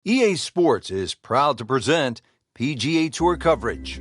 EA Sports is proud to present PGA Tour coverage.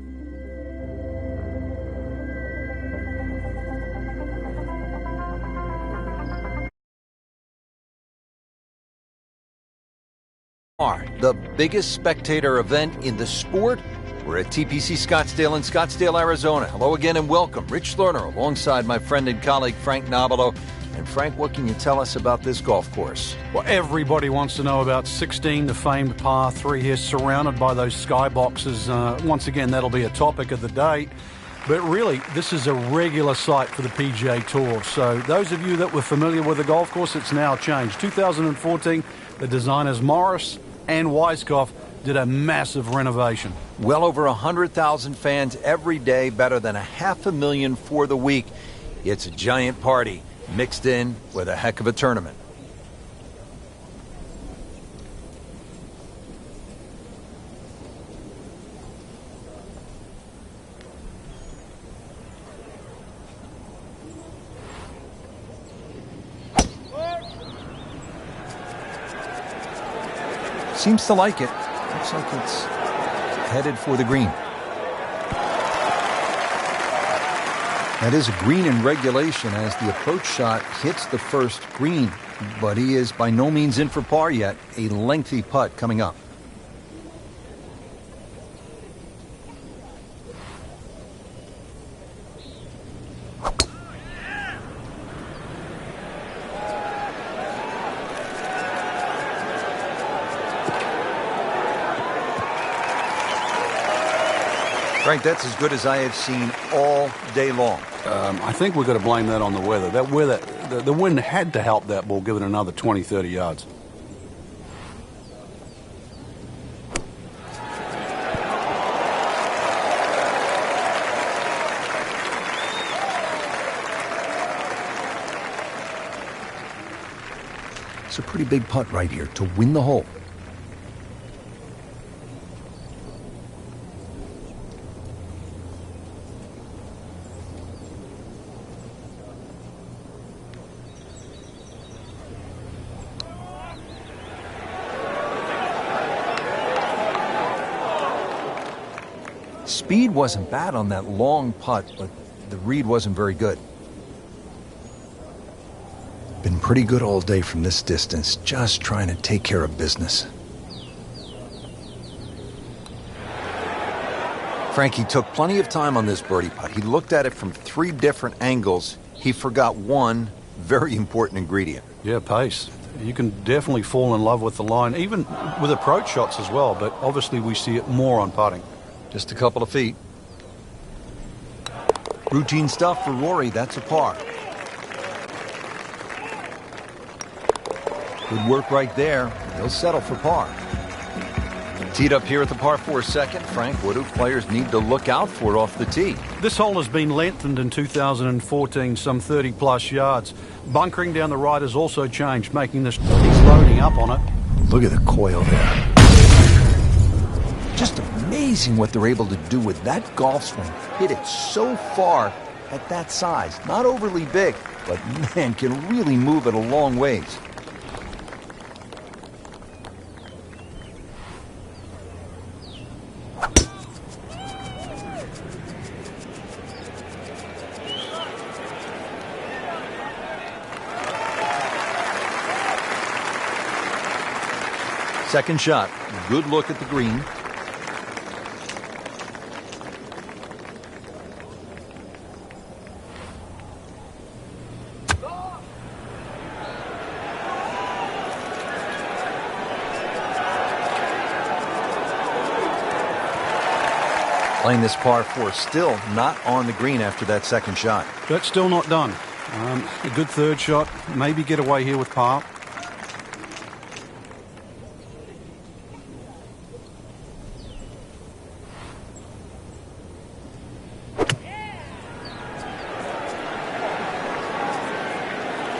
The biggest spectator event in the sport. We're at TPC Scottsdale in Scottsdale, Arizona. Hello again and welcome. Rich Lerner alongside my friend and colleague Frank Nobilo. And Frank, what can you tell us about this golf course? Well, everybody wants to know about 16, the famed par 3 here, surrounded by those skyboxes. Once again, that'll be a topic of the day. But really, this is a regular sight for the PGA Tour. So those of you that were familiar with the golf course, it's now changed. 2014, the designers Morris and Weiskopf did a massive renovation. Well over 100,000 fans every day, better than 500,000 for the week. It's a giant party mixed in with a heck of a tournament. Seems to like it. Looks like it's headed for the green. That is a green in regulation as the approach shot hits the first green, but he is by no means in for par yet. A lengthy putt coming up. Frank, that's as good as I have seen all day long. I think we've got to blame that on the weather. That weather, the wind had to help that ball give it another 20, 30 yards. It's a pretty big putt right here to win the hole. Speed wasn't bad on that long putt, but the read wasn't very good. Been pretty good all day from this distance, just trying to take care of business. Frankie took plenty of time on this birdie putt. He looked at it from 3 different angles. He forgot one very important ingredient. Yeah, pace. You can definitely fall in love with the line, even with approach shots as well, but obviously we see it more on putting. Just a couple of feet. Routine stuff for Rory. That's a par. Good work right there. He'll settle for par. Teed up here at the par 4 second. Frank, what do players need to look out for off the tee? This hole has been lengthened in 2014, some 30-plus yards. Bunkering down the right has also changed, making this loading up on it. Look at the coil there. Just amazing what they're able to do with that golf swing. Hit it so far at that size. Not overly big, but man, can really move it a long ways. Second shot. Good look at the green. Playing this par 4, still not on the green after that second shot. That's still not done. A good third shot, maybe get away here with par.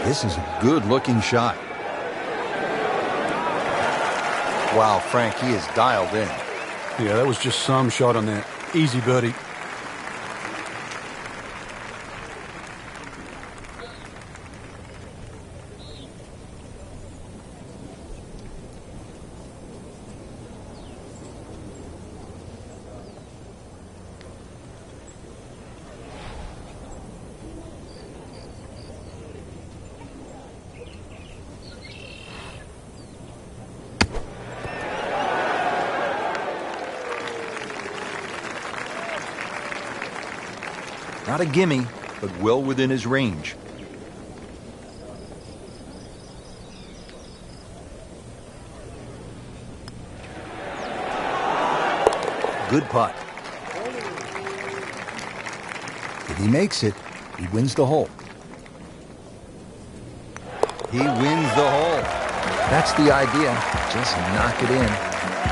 This is a good-looking shot. Wow, Frank, he is dialed in. Yeah, that was just some shot on that. Easy birdie. Not a gimme, but well within his range. Good putt. If he makes it, he wins the hole. He wins the hole. That's the idea. Just knock it in.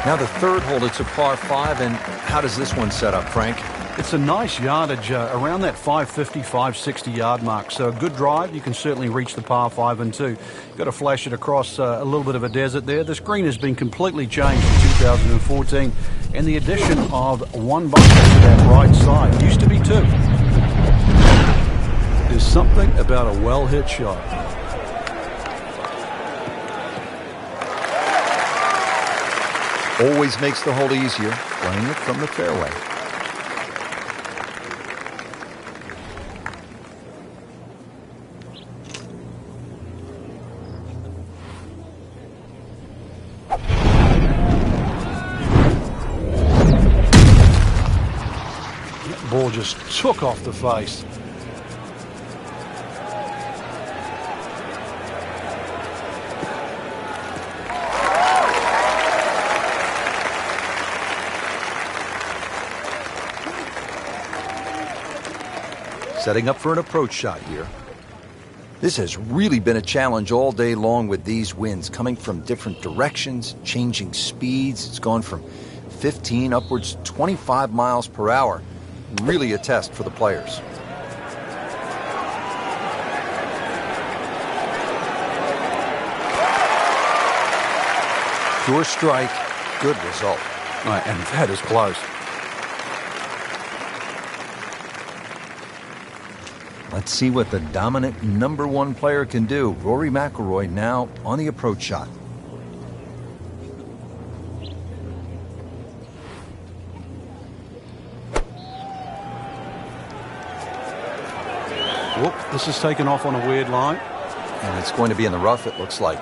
Now the third hole, it's a par 5, and how does this one set up, Frank? It's a nice yardage around that 550, 560 yard mark. So a good drive, you can certainly reach the par 5 and 2. You've got to flash it across a little bit of a desert there. This green has been completely changed in 2014, and the addition of one bunker to that right side. Used to be 2. There's something about a well-hit shot. Always makes the hole easier, playing it from the fairway. That ball just took off the face. Setting up for an approach shot here. This has really been a challenge all day long with these winds coming from different directions, changing speeds. It's gone from 15 upwards to 25 miles per hour. Really a test for the players. Sure strike, good result. Right, and that is close. Let's see what the dominant number 1 player can do. Rory McIlroy now on the approach shot. Whoop, this is taken off on a weird line. And it's going to be in the rough, it looks like.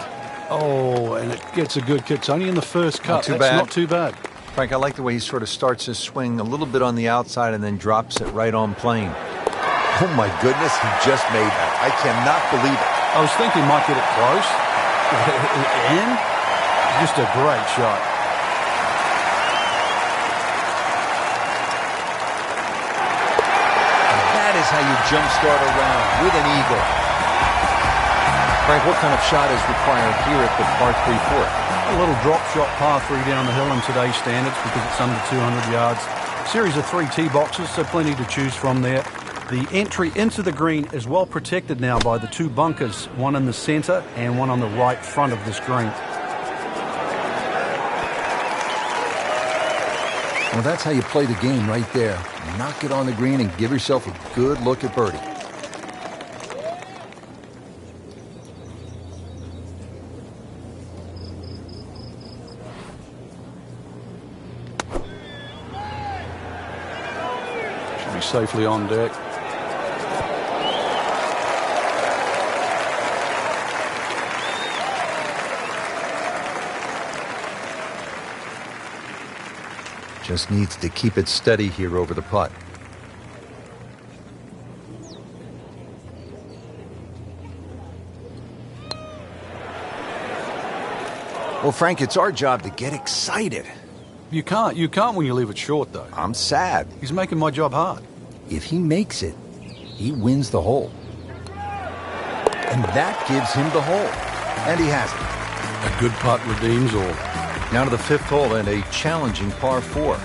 Oh, and it gets a good kick. It's only in the first cut. Not too That's bad. not too bad. Frank, I like the way he sort of starts his swing a little bit on the outside and then drops it right on plane. Oh my goodness, he just made that. I cannot believe it. I was thinking he might get it close. And just a great shot. And that is how you jumpstart a round with an eagle. Frank, what kind of shot is required here at the par 3 fourth? A little drop shot par 3 down the hill in today's standards because it's under 200 yards. Series of 3 tee boxes, so plenty to choose from there. The entry into the green is well protected now by the 2 bunkers, one in the center and one on the right front of this green. Well, that's how you play the game right there. Knock it on the green and give yourself a good look at birdie. Should be safely on deck. Just needs to keep it steady here over the putt. Well, Frank, it's our job to get excited. You can't when you leave it short, though. I'm sad. He's making my job hard. If he makes it, he wins the hole. And that gives him the hole. And he has it. A good putt redeems all. Now to the 5th hole and a challenging par 4.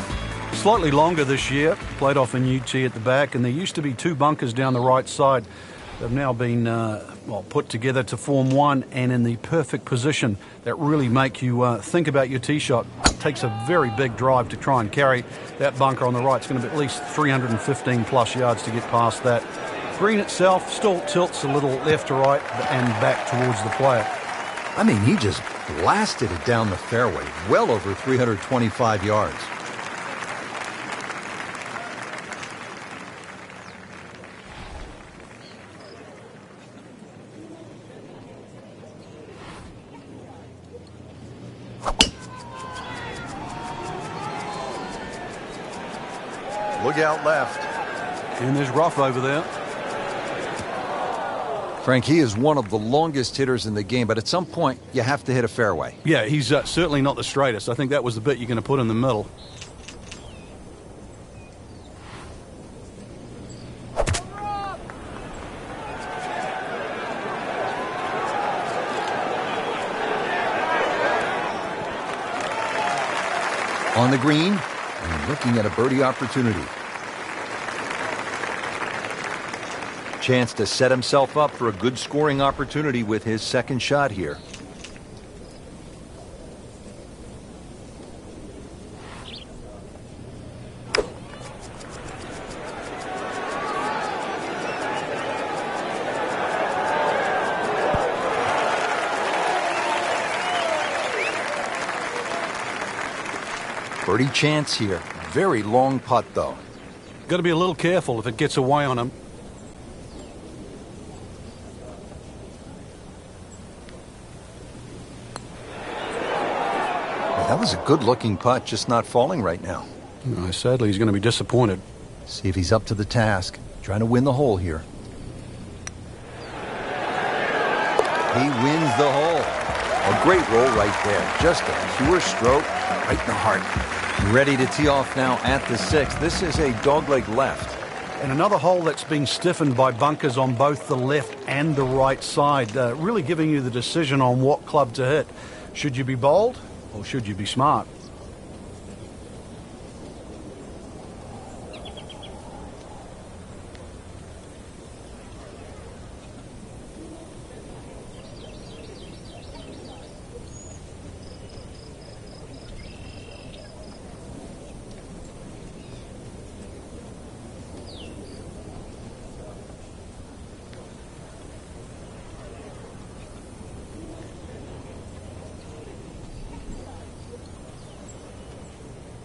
Slightly longer this year. Played off a new tee at the back, and there used to be 2 bunkers down the right side. They've now been put together to form one, and in the perfect position that really make you think about your tee shot. It takes a very big drive to try and carry that bunker on the right. It's going to be at least 315 plus yards to get past that. Green itself still tilts a little left to right and back towards the player. I mean, he just blasted it down the fairway, well over 325 yards. Look out left. And there's rough over there. Frank, he is one of the longest hitters in the game, but at some point you have to hit a fairway. Yeah, he's certainly not the straightest. I think that was the bit you're going to put in the middle. On the green, and looking at a birdie opportunity. Chance to set himself up for a good scoring opportunity with his second shot here. Birdie chance here. Very long putt, though. Got to be a little careful if it gets away on him. That was a good-looking putt, just not falling right now. No, sadly, he's going to be disappointed. See if he's up to the task. Trying to win the hole here. He wins the hole. A great roll right there. Just a pure stroke right in the heart. Ready to tee off now at the 6th. This is a dogleg left. And another hole that's been stiffened by bunkers on both the left and the right side. Really giving you the decision on what club to hit. Should you be bold or should you be smart?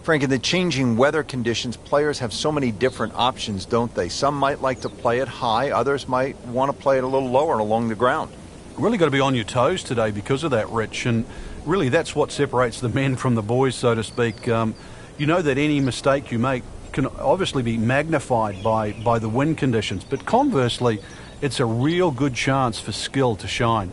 Frank, in the changing weather conditions, players have so many different options, don't they? Some might like to play it high. Others might want to play it a little lower and along the ground. Really got to be on your toes today because of that, Rich. And really that's what separates the men from the boys, so to speak. You know that any mistake you make can obviously be magnified by the wind conditions. But conversely, it's a real good chance for skill to shine.